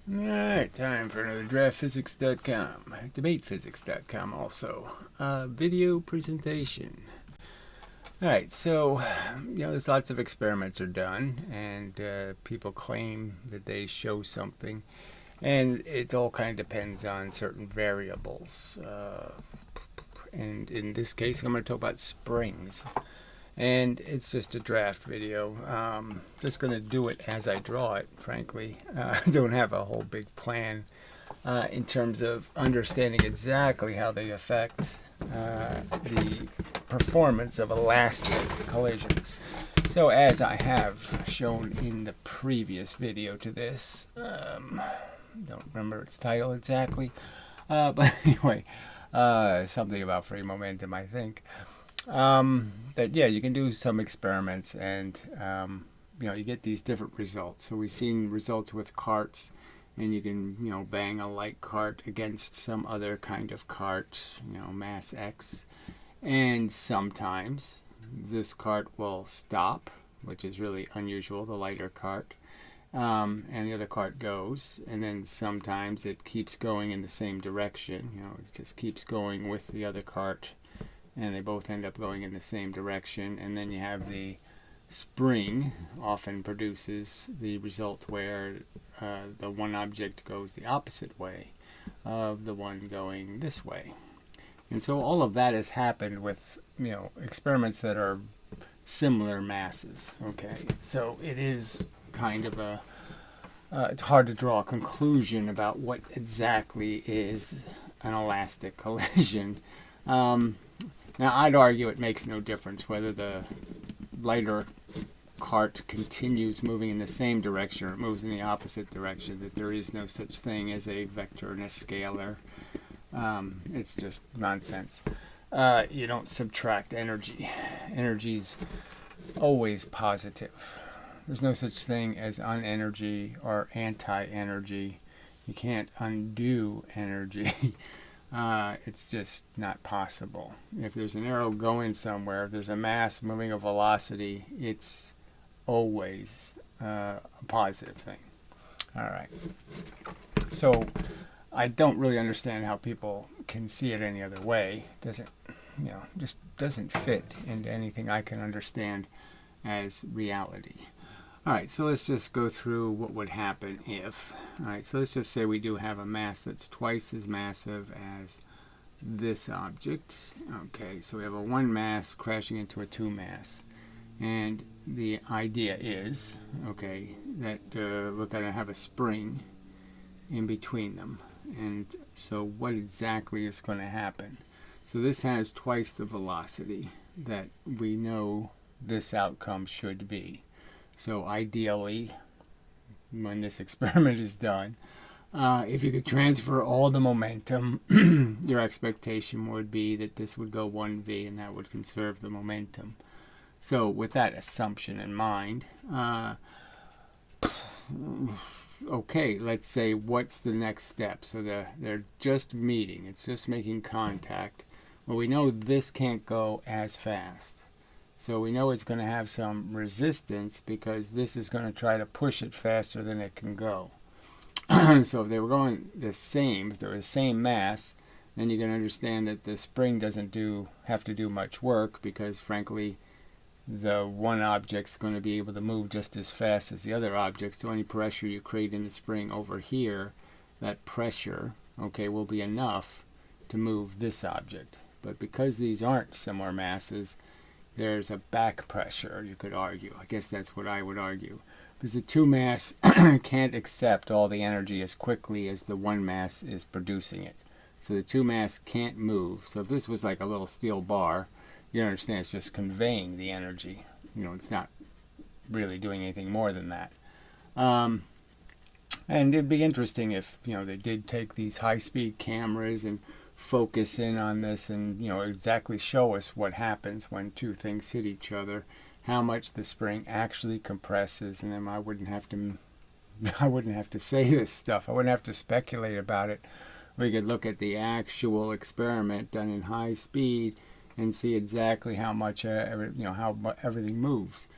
Alright, time for another draftphysics.com, debatephysics.com also. Video presentation. Alright, so, there's lots of experiments are done, and people claim that they show something, and it all kind of depends on certain variables. And in this case, I'm going to talk about springs. And it's just a draft video. Just going to do it as I draw it, frankly. I don't have a whole big plan in terms of understanding exactly how they affect the performance of elastic collisions. So as I have shown in the previous video to this, don't remember its title exactly, but anyway, something about free momentum, I think. That you can do some experiments and you get these different results. So we've seen results with carts, and you can bang a light cart against some other kind of cart, mass X, and sometimes this cart will stop, which is really unusual, the lighter cart, and the other cart goes, and then sometimes it keeps going in the same direction. It just keeps going with the other cart, and they both end up going in the same direction. And then you have the spring often produces the result where the one object goes the opposite way of the one going this way. And so all of that has happened with experiments that are similar masses. Okay, so it is kind of it's hard to draw a conclusion about what exactly is an elastic collision. Now, I'd argue it makes no difference whether the lighter cart continues moving in the same direction or it moves in the opposite direction, that there is no such thing as a vector and a scalar. It's just nonsense. You don't subtract energy. Energy's always positive. There's no such thing as unenergy or anti-energy. You can't undo energy. It's just not possible. If there's an arrow going somewhere, if there's a mass moving a velocity, it's always a positive thing. All right. So I don't really understand how people can see it any other way. It doesn't, just doesn't fit into anything I can understand as reality. All right, so let's just go through what would happen if. All right, so let's just say we do have a mass that's twice as massive as this object. Okay, so we have a one mass crashing into a two mass. And the idea is, okay, that we're going to have a spring in between them. And so what exactly is going to happen? So this has twice the velocity that we know this outcome should be. So ideally, when this experiment is done, if you could transfer all the momentum, your expectation would be that this would go 1v, and that would conserve the momentum. So with that assumption in mind, okay, let's say what's the next step? So they're just meeting. It's just making contact. Well, we know this can't go as fast. So we know it's going to have some resistance because this is going to try to push it faster than it can go. So if they were going the same, if they're the same mass, then you're going to understand that the spring doesn't have to do much work because, frankly, the one object's going to be able to move just as fast as the other object. So any pressure you create in the spring over here, that pressure, okay, will be enough to move this object. But because these aren't similar masses, there's a back pressure, you could argue. I guess that's what I would argue. Because the two mass can't accept all the energy as quickly as the one mass is producing it. So the two mass can't move. So if this was like a little steel bar, you understand it's just conveying the energy. It's not really doing anything more than that. And it'd be interesting if, they did take these high-speed cameras and focus in on this and exactly show us what happens when two things hit each other, how much the spring actually compresses, and then I wouldn't have to say this stuff. I wouldn't have to speculate about it. We could look at the actual experiment done in high speed and see exactly how much how everything moves.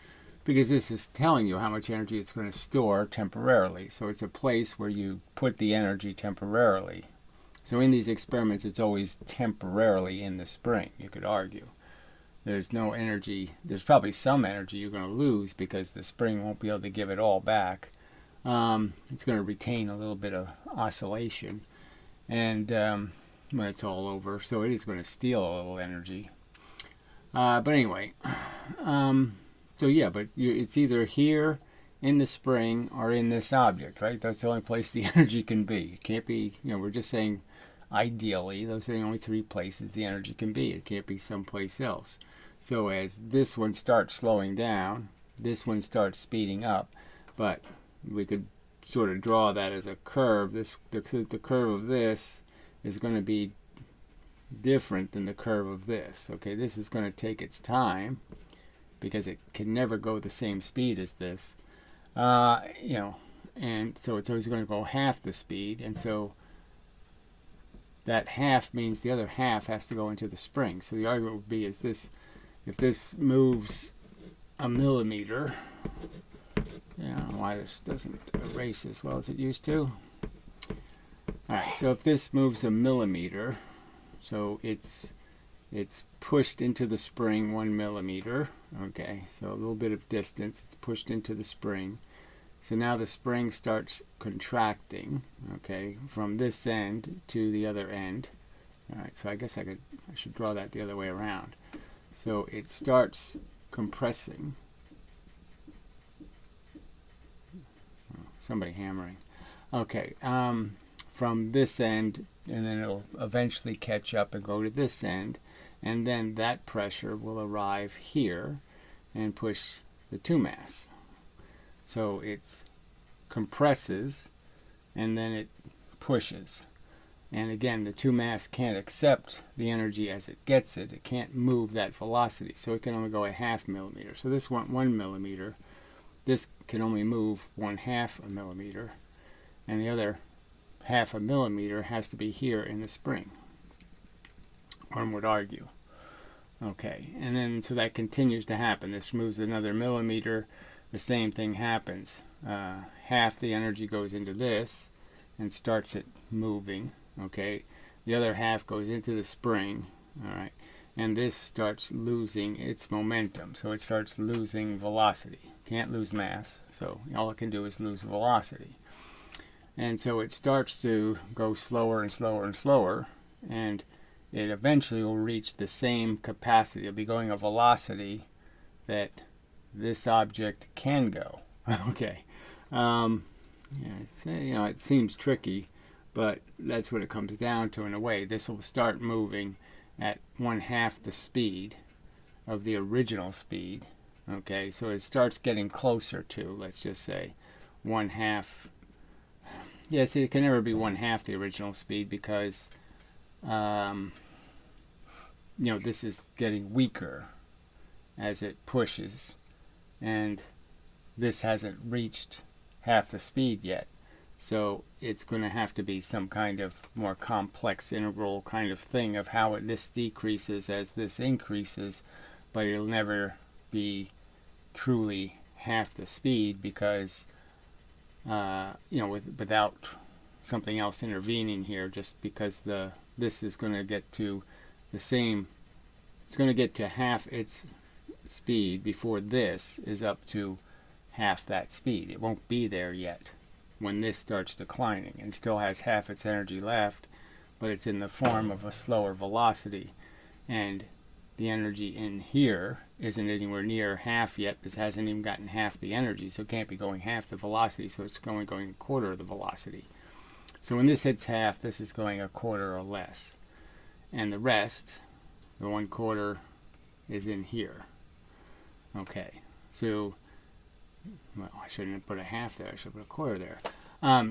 because this is telling you how much energy it's going to store temporarily. So it's a place where you put the energy temporarily. So in these experiments, it's always temporarily in the spring, you could argue. There's no energy, there's probably some energy you're going to lose because the spring won't be able to give it all back. It's going to retain a little bit of oscillation, and when it's all over, so it is going to steal a little energy. But anyway, so yeah, but it's either here in the spring or in this object, right? That's the only place the energy can be. It can't be, we're just saying ideally, those are the only three places the energy can be. It can't be someplace else. So as this one starts slowing down, this one starts speeding up, but we could sort of draw that as a curve. The curve of this is going to be different than the curve of this. Okay, this is going to take its time because it can never go the same speed as this. And so it's always going to go half the speed, and so that half means the other half has to go into the spring. So the argument would be, is this, if this moves a millimeter, I don't know why this doesn't erase as well as it used to. Alright, so if this moves a millimeter, so it's pushed into the spring 1 millimeter, okay, so a little bit of distance, it's pushed into the spring. So now the spring starts contracting, okay, from this end to the other end. Alright, so I guess I should draw that the other way around. So it starts compressing. Somebody hammering. Okay, from this end, and then it'll eventually catch up and go to this end, and then that pressure will arrive here and push the 2 mass. So it compresses and then it pushes. And again, the 2 mass can't accept the energy as it gets it. It can't move that velocity, so it can only go a half millimeter. So this 1 millimeter, this can only move 1/2 a millimeter, and the other 1/2 a millimeter has to be here in the spring, one would argue. Okay, and then so that continues to happen. This moves another millimeter, the same thing happens. Half the energy goes into this and starts it moving. Okay, the other half goes into the spring. All right, and this starts losing its momentum, so it starts losing velocity. Can't lose mass, so all it can do is lose velocity. And so it starts to go slower and slower and slower, and it eventually will reach the same capacity. It'll be going a velocity that this object can go. Okay, it seems tricky, but that's what it comes down to in a way. This will start moving at 1/2 the speed of the original speed. Okay, so it starts getting closer to, let's just say, 1/2. Yeah, see, it can never be 1/2 the original speed because, this is getting weaker as it pushes, and this hasn't reached half the speed yet. So it's going to have to be some kind of more complex integral kind of thing of how this decreases as this increases, but it'll never be truly half the speed because without something else intervening here, just because this is going to get to the same, it's going to get to half its speed before this is up to half that speed. It won't be there yet when this starts declining, and still has half its energy left, but it's in the form of a slower velocity, and the energy in here isn't anywhere near half yet because it hasn't even gotten half the energy, so it can't be going half the velocity, so it's going a quarter of the velocity. So when this hits half, this is going a quarter or less, and the rest, the 1/4, is in here. Okay, so I shouldn't have put a half there, I should have put a quarter there.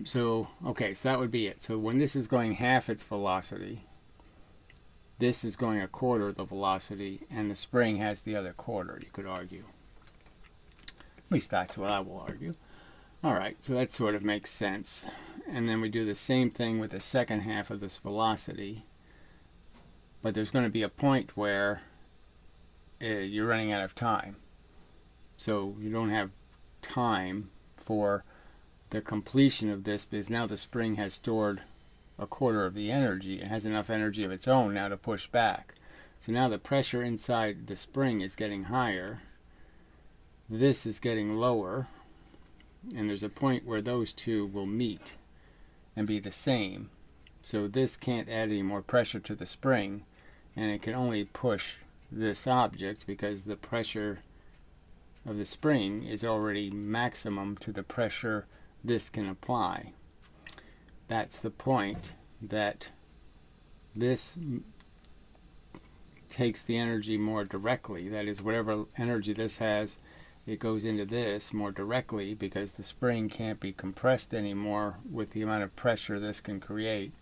So that would be it. So when this is going half its velocity, this is going a quarter of the velocity, and the spring has the other quarter, you could argue. At least that's what I will argue. Alright, so that sort of makes sense. And then we do the same thing with the second half of this velocity, but there's going to be a point where you're running out of time. So you don't have time for the completion of this, because now the spring has stored a quarter of the energy. It has enough energy of its own now to push back. So now the pressure inside the spring is getting higher. This is getting lower. And there's a point where those two will meet and be the same. So this can't add any more pressure to the spring, and it can only push this object because the pressure of the spring is already maximum to the pressure this can apply. That's the point, that this takes the energy more directly. That is, whatever energy this has, it goes into this more directly, because the spring can't be compressed anymore with the amount of pressure this can create.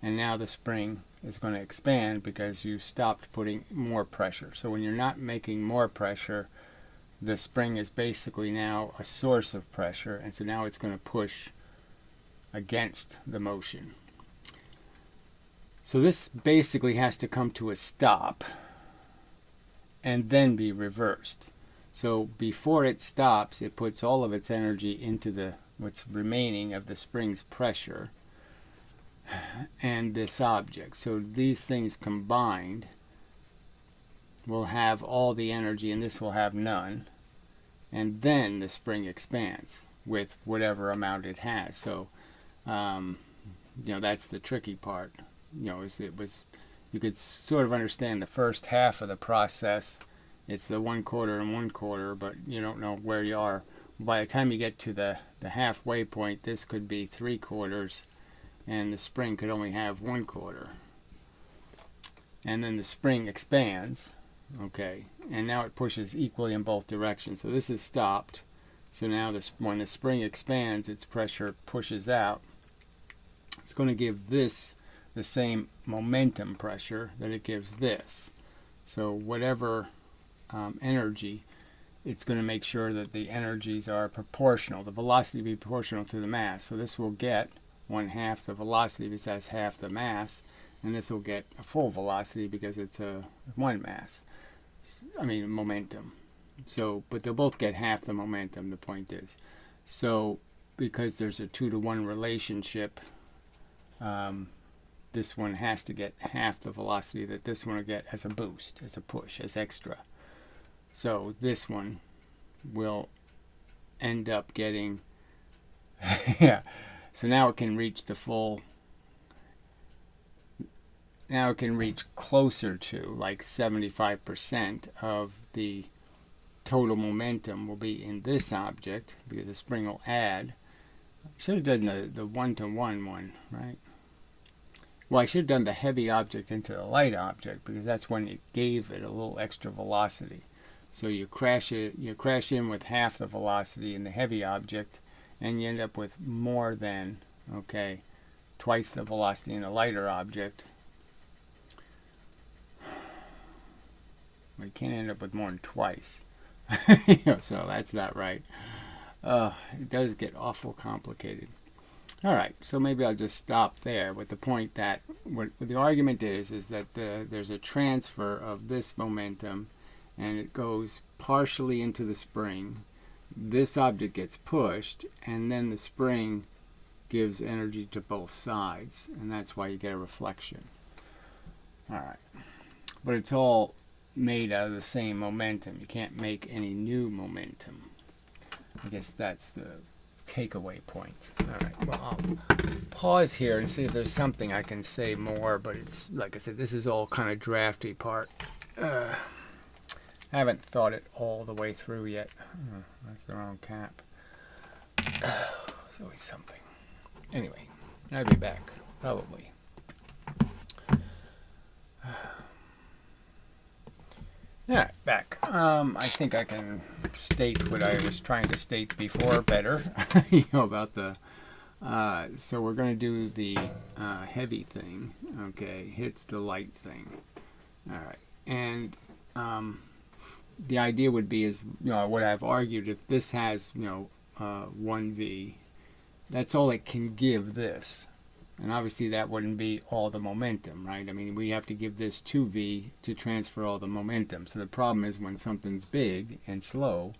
And now the spring is going to expand because you stopped putting more pressure. So when you're not making more pressure, the spring is basically now a source of pressure, and so now it's going to push against the motion. So this basically has to come to a stop and then be reversed. So before it stops, it puts all of its energy into what's remaining of the spring's pressure and this object. So these things combined will have all the energy, and this will have none. And then the spring expands with whatever amount it has. So, that's the tricky part. You could sort of understand the first half of the process. It's the 1/4 and 1/4, but you don't know where you are. By the time you get to the halfway point, this could be 3/4, and the spring could only have 1/4. And then the spring expands, okay, and now it pushes equally in both directions. So this is stopped. So now when the spring expands, its pressure pushes out. It's going to give this the same momentum pressure that it gives this. So whatever energy, it's going to make sure that the energies are proportional. The velocity will be proportional to the mass. So this will get 1/2 the velocity because that's half the mass, and this will get a full velocity because it's a momentum. So, but they'll both get half the momentum, the point is. So because there's a 2-to-1 relationship, this one has to get half the velocity that this one will get as a boost, as a push, as extra. So this one will end up getting yeah. So now it can reach the full, now it can reach closer to like 75% of the total momentum will be in this object, because the spring will add. I should have done the 1-to-1 one, right? Well, I should have done the heavy object into the light object, because that's when it gave it a little extra velocity. So you crash in with half the velocity in the heavy object, and you end up with more than, twice the velocity in a lighter object. Well, you can't end up with more than twice. So that's not right. It does get awful complicated. All right, so maybe I'll just stop there with the point that what the argument is that there's a transfer of this momentum, and it goes partially into the spring. This object gets pushed, and then the spring gives energy to both sides, and that's why you get a reflection. All right, but it's all made out of the same momentum. You can't make any new momentum. I guess that's the takeaway point. All right, well, I'll pause here and see if there's something I can say more, but it's, like I said, this is all kind of drafty part. I haven't thought it all the way through yet. Oh, that's the wrong cap. There's always something. Anyway, I'll be back, probably. Alright, back. I think I can state what I was trying to state before better. About the... so we're going to do the heavy thing. Okay, hits the light thing. Alright, and the idea would be is, what I've argued, if this has, 1V, that's all it can give this. And obviously that wouldn't be all the momentum, right? I mean, we have to give this 2V to transfer all the momentum. So the problem is when something's big and slow,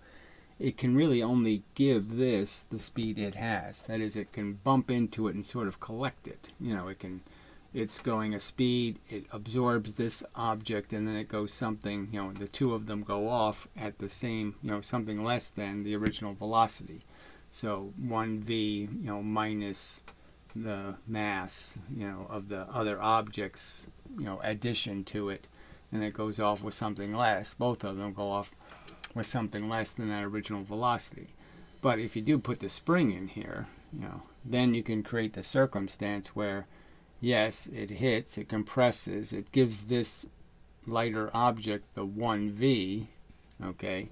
it can really only give this the speed it has. That is, it can bump into it and sort of collect it. You know, it's going a speed, it absorbs this object, and then it goes something, you know, the two of them go off at the same, you know, something less than the original velocity. So 1v, you know, minus the mass, you know, of the other object's, you know, addition to it, and it goes off with something less. Both of them go off with something less than that original velocity. But if you do put the spring in here, you know, then you can create the circumstance where, yes, it hits, it compresses, it gives this lighter object the 1v, okay,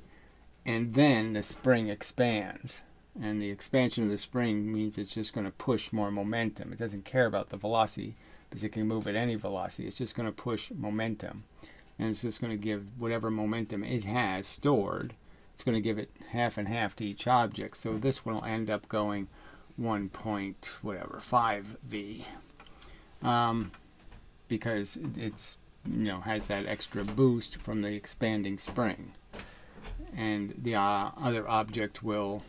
and then the spring expands. And the expansion of the spring means it's just going to push more momentum. It doesn't care about the velocity because it can move at any velocity. It's just going to push momentum. And it's just going to give whatever momentum it has stored, it's going to give it half and half to each object. So this will end up going 1.5v because it's, you know, has that extra boost from the expanding spring. And the other object will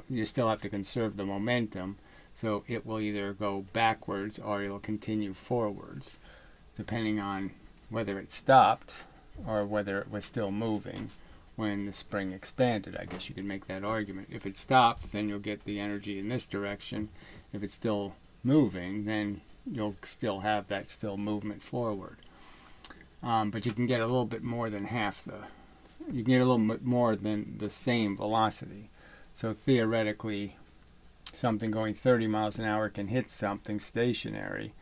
you still have to conserve the momentum, so it will either go backwards or it'll continue forwards, depending on whether it stopped or whether it was still moving when the spring expanded. I guess you could make that argument. If it stopped, then you'll get the energy in this direction. If it's still moving, then you'll still have that still movement forward. But you can get a little bit more than you can get a little bit more than the same velocity. So theoretically, something going 30 miles an hour can hit something stationary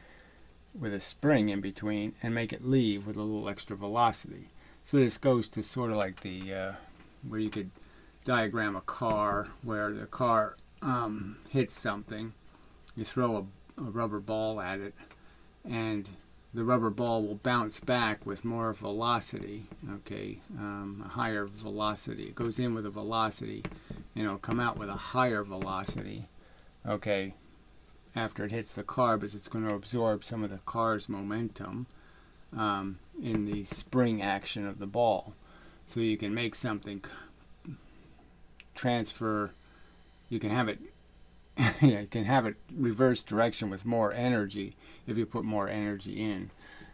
with a spring in between and make it leave with a little extra velocity. So this goes to sort of like the where you could diagram a car where the car hits something. You throw a rubber ball at it, and the rubber ball will bounce back with more velocity, okay, a higher velocity. It goes in with a velocity, and it'll come out with a higher velocity, okay, after it hits the car, because it's going to absorb some of the car's momentum in the spring action of the ball. So you can make something transfer, you can have it yeah, you can have it reverse direction with more energy if you put more energy in.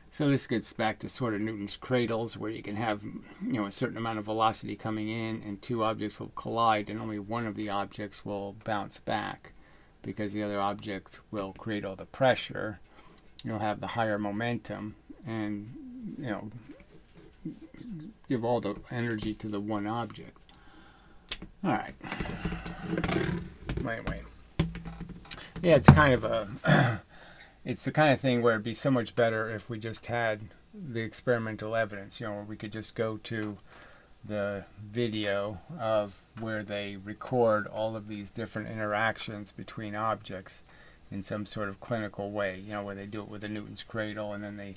So this gets back to sort of Newton's cradles, where you can have, you know, a certain amount of velocity coming in, and two objects will collide, and only one of the objects will bounce back because the other object will create all the pressure. You'll have the higher momentum, and, you know, give all the energy to the one object. All right. Wait. Yeah, it's kind of a, it's the kind of thing where it'd be so much better if we just had the experimental evidence, you know, where we could just go to the video of where they record all of these different interactions between objects in some sort of clinical way, you know, where they do it with a Newton's cradle, and then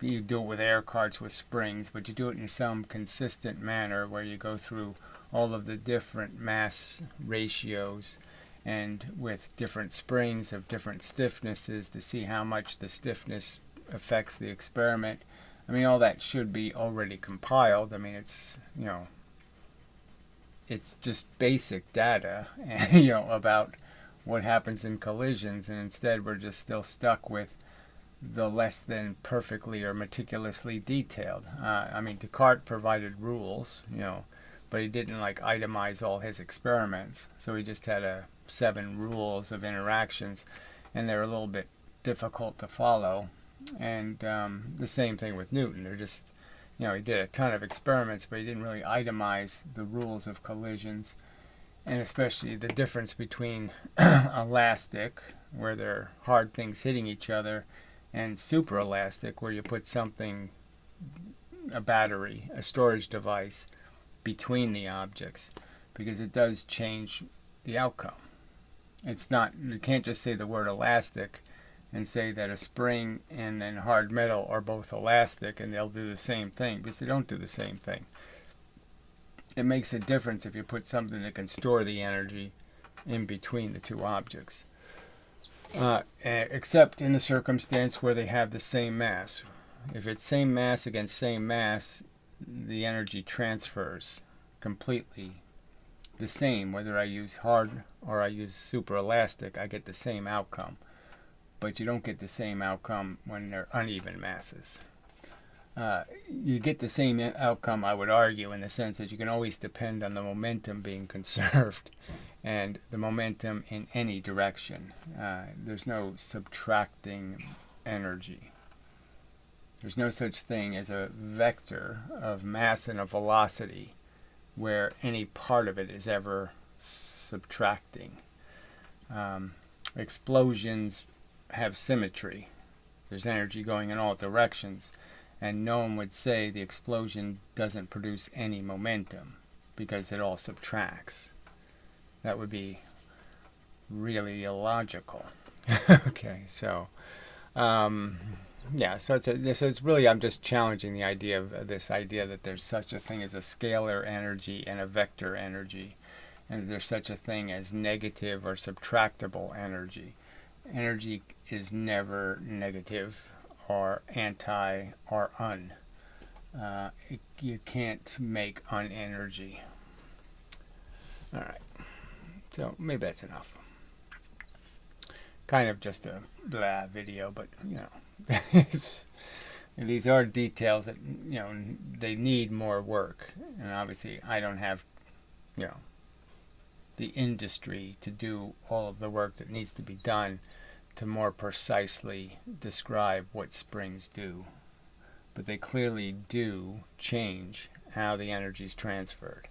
you do it with air carts with springs, but you do it in some consistent manner where you go through all of the different mass ratios and with different springs of different stiffnesses to see how much the stiffness affects the experiment. I mean, all that should be already compiled. I mean, it's, you know, it's just basic data, you know, about what happens in collisions, and instead we're just still stuck with the less than perfectly or meticulously detailed. I mean, Descartes provided rules, you know, but he didn't like itemize all his experiments, so he just had 7 rules of interactions, and they're a little bit difficult to follow. And the same thing with Newton. They're just, you know, he did a ton of experiments, but he didn't really itemize the rules of collisions, and especially the difference between elastic, where they're hard things hitting each other, and superelastic, where you put something, a battery, a storage device, between the objects, because it does change the outcome. It's not, you can't just say the word elastic and say that a spring and then hard metal are both elastic and they'll do the same thing, because they don't do the same thing. It makes a difference if you put something that can store the energy in between the two objects. Except in the circumstance where they have the same mass. If it's same mass against same mass, the energy transfers completely the same. Whether I use hard or I use super elastic, I get the same outcome. But you don't get the same outcome when they're uneven masses. You get the same outcome, I would argue, in the sense that you can always depend on the momentum being conserved and the momentum in any direction. There's no subtracting energy. There's no such thing as a vector of mass and a velocity where any part of it is ever subtracting. Explosions have symmetry. There's energy going in all directions, and no one would say the explosion doesn't produce any momentum because it all subtracts. That would be really illogical. Okay, so yeah, so it's really, I'm just challenging the idea of this idea that there's such a thing as a scalar energy and a vector energy, and there's such a thing as negative or subtractable energy. Energy is never negative or anti or un. You can't make un-energy. All right, so maybe that's enough. Kind of just a blah video, but you know, these are details that, you know, they need more work, and obviously I don't have, you know, the industry to do all of the work that needs to be done to more precisely describe what springs do. But they clearly do change how the energy is transferred.